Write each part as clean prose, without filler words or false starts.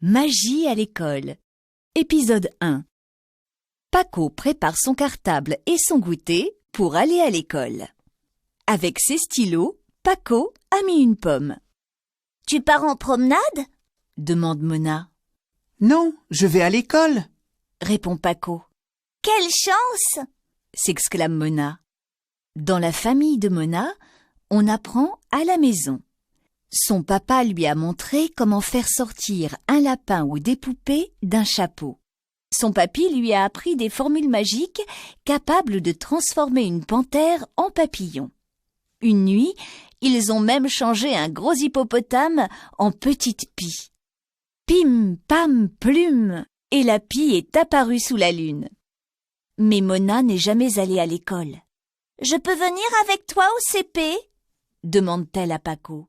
Magie à l'école. Épisode 1. Paco prépare son cartable et son goûter pour aller à l'école. Avec ses stylos, Paco a mis une pomme. « Tu pars en promenade ?» demande Mona. « Non, je vais à l'école » répond Paco. « Quelle chance !» s'exclame Mona. Dans la famille de Mona, on apprend à la maison. Son papa lui a montré comment faire sortir un lapin ou des poupées d'un chapeau. Son papy lui a appris des formules magiques capables de transformer une panthère en papillon. Une nuit, ils ont même changé un gros hippopotame en petite pie. Pim, pam, plume, et la pie est apparue sous la lune. Mais Mona n'est jamais allée à l'école. « Je peux venir avec toi au CP ?» demande-t-elle à Paco.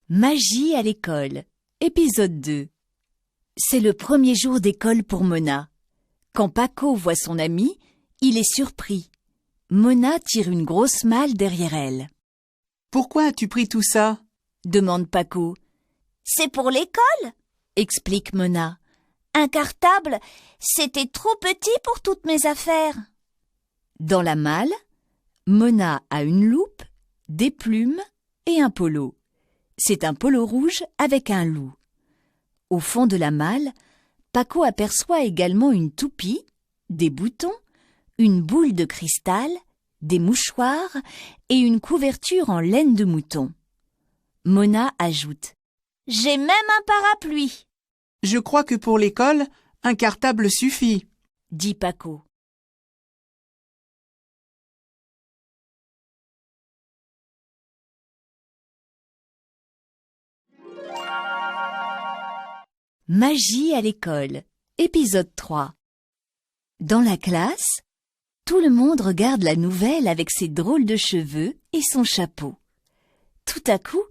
Magie à l'école. Épisode 2. C'est le premier jour d'école pour Mona. Quand Paco voit son ami, il est surpris. Mona tire une grosse malle derrière elle. « Pourquoi as-tu pris tout ça ?» demande Paco. « C'est pour l'école » explique Mona. « Un cartable, c'était trop petit pour toutes mes affaires. » Dans la malle, Mona a une loupe, des plumes et un polo. C'est un polo rouge avec un loup. Au fond de la malle, Paco aperçoit également une toupie, des boutons, une boule de cristal, des mouchoirs et une couverture en laine de mouton. Mona ajoute « J'ai même un parapluie. » « Je crois que pour l'école, un cartable suffit, » dit Paco. Magie à l'école. Épisode 3. Dans la classe, tout le monde regarde la nouvelle avec ses drôles de cheveux et son chapeau. Tout à coup,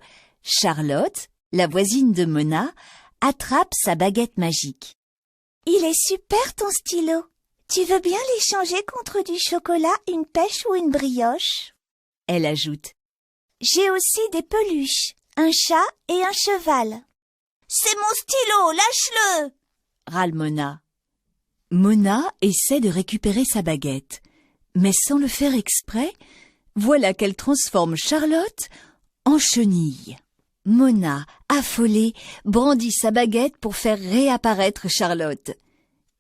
Charlotte, la voisine de Mona, attrape sa baguette magique. « Il est super ton stylo. Tu veux bien l'échanger contre du chocolat, une pêche ou une brioche ?» Elle ajoute. « J'ai aussi des peluches, un chat et un cheval. »« C'est mon stylo, lâche-le !» râle Mona. Mona essaie de récupérer sa baguette, mais sans le faire exprès, voilà qu'elle transforme Charlotte en chenille. Mona, affolée, brandit sa baguette pour faire réapparaître Charlotte.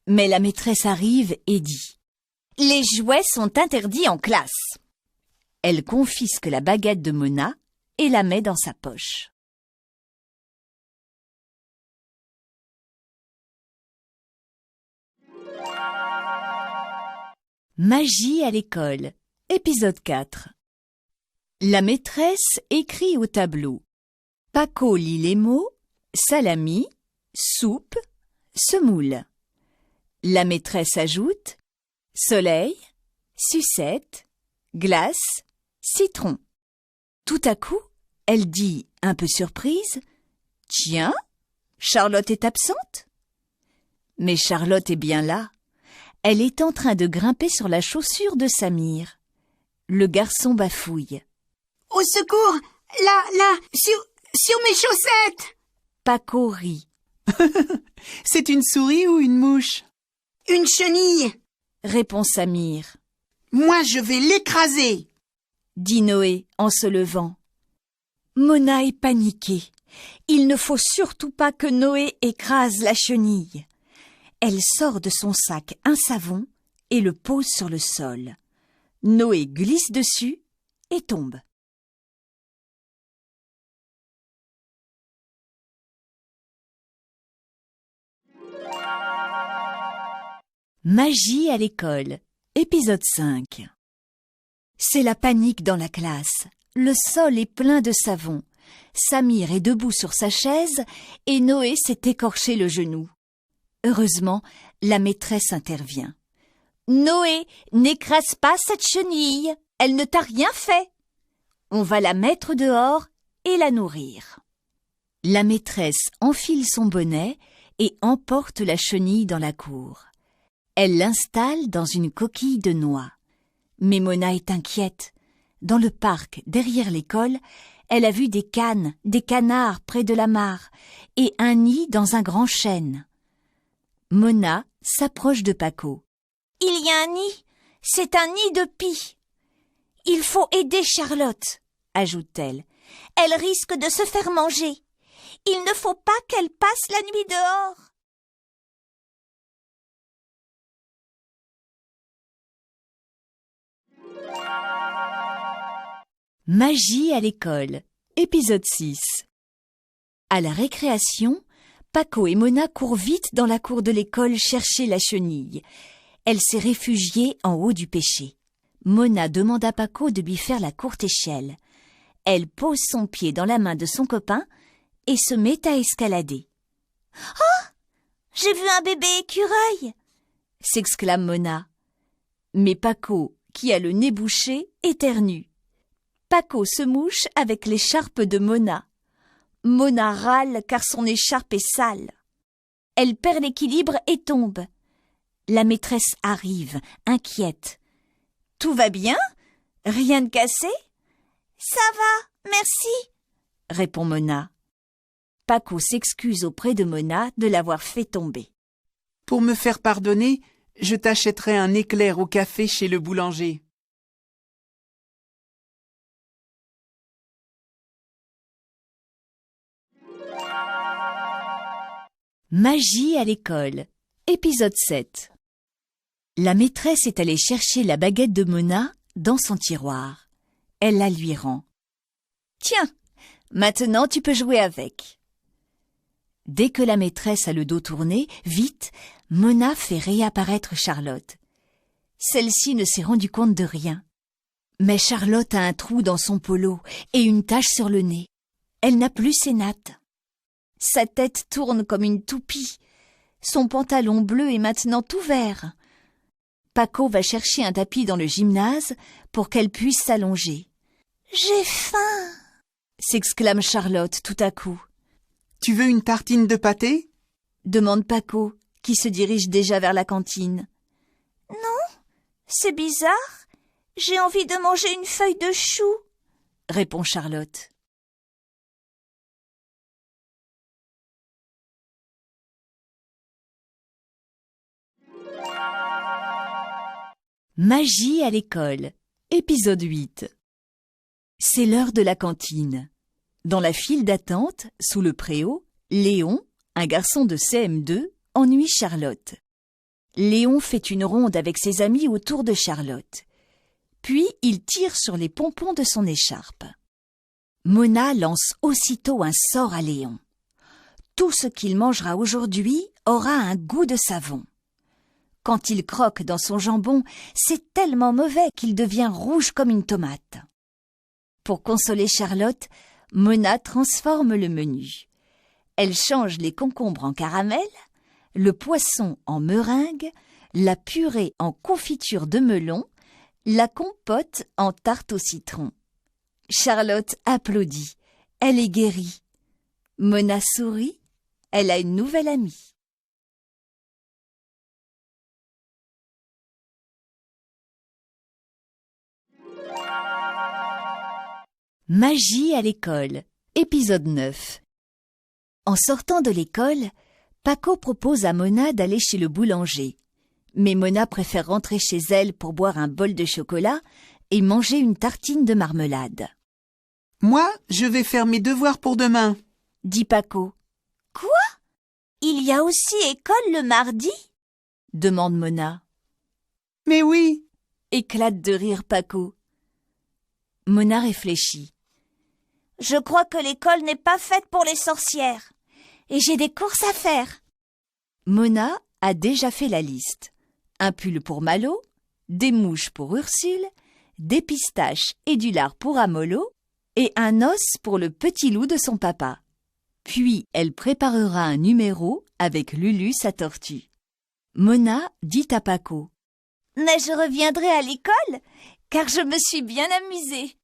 Mais la maîtresse arrive et dit « Les jouets sont interdits en classe !» Elle confisque la baguette de Mona et la met dans sa poche. Magie à l'école. Épisode 4. La maîtresse écrit au tableau. Paco lit les mots salami, soupe, semoule. La maîtresse ajoute soleil, sucette, glace, citron. Tout à coup, elle dit, un peu surprise, « Tiens, Charlotte est absente ?» Mais Charlotte est bien là. Elle est en train de grimper sur la chaussure de Samir. Le garçon bafouille. « Au secours! Là, sur mes chaussettes !» Paco rit. « C'est une souris ou une mouche ?»« Une chenille !» répond Samir. « Moi, je vais l'écraser !» dit Noé en se levant. Mona est paniquée. Il ne faut surtout pas que Noé écrase la chenille. Elle sort de son sac un savon et le pose sur le sol. Noé glisse dessus et tombe. Magie à l'école. Épisode 5. C'est la panique dans la classe. Le sol est plein de savon. Samir est debout sur sa chaise et Noé s'est écorché le genou. Heureusement, la maîtresse intervient. « Noé, n'écrase pas cette chenille, elle ne t'a rien fait. On va la mettre dehors et la nourrir. » La maîtresse enfile son bonnet et emporte la chenille dans la cour. Elle l'installe dans une coquille de noix. Mais Mona est inquiète. Dans le parc, derrière l'école, elle a vu des canes, des canards près de la mare et un nid dans un grand chêne. Mona s'approche de Paco. « Il y a un nid. C'est un nid de pie. Il faut aider Charlotte, » ajoute-t-elle. « Elle risque de se faire manger. Il ne faut pas qu'elle passe la nuit dehors. » Magie à l'école, épisode 6. À la récréation, Paco et Mona courent vite dans la cour de l'école chercher la chenille. Elle s'est réfugiée en haut du pêcher. Mona demande à Paco de lui faire la courte échelle. Elle pose son pied dans la main de son copain et se met à escalader. « Oh, j'ai vu un bébé écureuil !» s'exclame Mona. Mais Paco, qui a le nez bouché, éternue. Paco se mouche avec l'écharpe de Mona. Mona râle car son écharpe est sale. Elle perd l'équilibre et tombe. La maîtresse arrive, inquiète. « Tout va bien? Rien de cassé ?»« Ça va, merci » répond Mona. Paco s'excuse auprès de Mona de l'avoir fait tomber. « Pour me faire pardonner, je t'achèterai un éclair au café chez le boulanger. » Magie à l'école, épisode 7. La maîtresse est allée chercher la baguette de Mona dans son tiroir. Elle la lui rend. « Tiens, maintenant tu peux jouer avec. » Dès que la maîtresse a le dos tourné, vite, Mona fait réapparaître Charlotte. Celle-ci ne s'est rendue compte de rien. Mais Charlotte a un trou dans son polo et une tache sur le nez. Elle n'a plus ses nattes. Sa tête tourne comme une toupie. Son pantalon bleu est maintenant tout vert. Paco va chercher un tapis dans le gymnase pour qu'elle puisse s'allonger. « J'ai faim !» s'exclame Charlotte tout à coup. « Tu veux une tartine de pâté ?» demande Paco, qui se dirige déjà vers la cantine. « Non, c'est bizarre. J'ai envie de manger une feuille de chou » répond Charlotte. Magie à l'école, épisode 8. C'est l'heure de la cantine. Dans la file d'attente, sous le préau, Léon, un garçon de CM2, ennuie Charlotte. Léon fait une ronde avec ses amis autour de Charlotte. Puis il tire sur les pompons de son écharpe. Mona lance aussitôt un sort à Léon. Tout ce qu'il mangera aujourd'hui aura un goût de savon. Quand il croque dans son jambon, c'est tellement mauvais qu'il devient rouge comme une tomate. Pour consoler Charlotte, Mona transforme le menu. Elle change les concombres en caramel, le poisson en meringue, la purée en confiture de melon, la compote en tarte au citron. Charlotte applaudit. Elle est guérie. Mona sourit. Elle a une nouvelle amie. Magie à l'école, épisode 9. En sortant de l'école, Paco propose à Mona d'aller chez le boulanger. Mais Mona préfère rentrer chez elle pour boire un bol de chocolat et manger une tartine de marmelade. « Moi, je vais faire mes devoirs pour demain, » dit Paco. « Quoi? Il y a aussi école le mardi ?» demande Mona. « Mais oui !» éclate de rire Paco. Mona réfléchit. « Je crois que l'école n'est pas faite pour les sorcières. Et j'ai des courses à faire. » Mona a déjà fait la liste. Un pull pour Malo, des mouches pour Ursule, des pistaches et du lard pour Amolo et un os pour le petit loup de son papa. Puis elle préparera un numéro avec Lulu sa tortue. Mona dit à Paco. « Mais je reviendrai à l'école car je me suis bien amusée. »